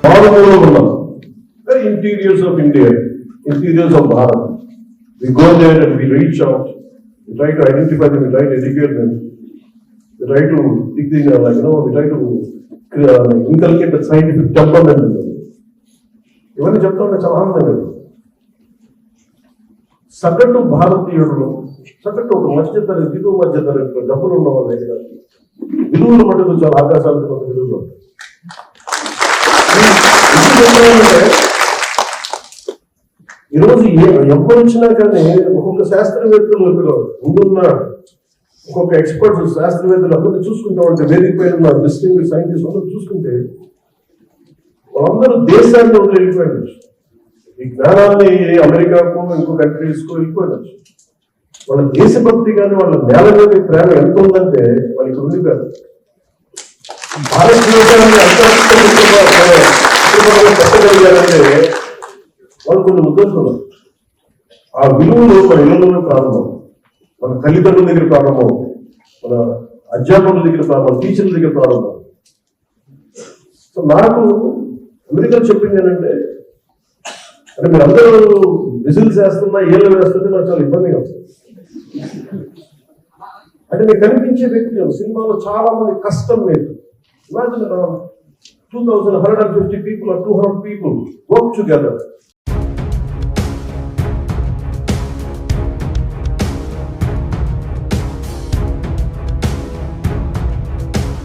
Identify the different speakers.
Speaker 1: మారుమూలలో ఉన్నాం, interiors of India, interiors of Bharat. We go there and we reach out, we try to identify them, we try to educate them, we try to dig the, we try to inculcate the scientific temperament in them. ఇవన్నీ చెప్తా ఉంటే చాలా ఆనందంగా. సగటు భారతీయుడు, సగటు ఒక మధ్యతరగతి, దిగువ మధ్యతరగతి డబ్బులు ఉన్న వాళ్ళ దగ్గర విలువలు మటుకు చాలా ఆకాశాలకు విలువలు. ఈరోజు ఎవరు వచ్చినా కానీ ఒక్కొక్క శాస్త్రవేత్తలు ఇక్కడ ముందున్న ఒక్కొక్క ఎక్స్పర్ట్స్ శాస్త్రవేత్తలు అందరినీ చూసుకుంటా ఉంటే, వేదిక పైన డిస్టింగ్విష్డ్ సైంటిస్ట్ అందరూ చూసుకుంటే వాళ్ళందరూ దేశాన్ని వదిలి వెళ్ళిపోయిండొచ్చు, ఈ జ్ఞానాన్ని అమెరికాకు ఇంకో కంట్రీస్కు వెళ్ళిపోయిండొచ్చు. వాళ్ళ దేశభక్తి కానీ వాళ్ళ నేల మీద ప్రేమ ఎంత ఉందంటే వాళ్ళు ఇక్కడ ఉండిపోయారు. భారతదేశాన్ని పెట్టగలిగారంటే వాళ్ళు కొన్ని ఉద్దేశాలు. ఆ విలువలు మన ఇళ్లలోనే ప్రారంభం, మన తల్లిదండ్రుల దగ్గర ప్రారంభం, మన అధ్యాపకుల దగ్గర ప్రారంభం, టీచర్ల దగ్గర ప్రారంభం. సో నాకు అమెరికా చెప్పింది ఏంటంటే, అంటే మీరు అందరూ విజిల్స్ వేస్తున్నా, ఏళ్ళు వేస్తుంటే నాకు చాలా ఇబ్బందిగా వస్తుంది. అంటే మీకు కనిపించే వ్యక్తి సినిమాలో చాలా మంది కష్టం లేదు. Imagine around 2,150 people or 200 people work together.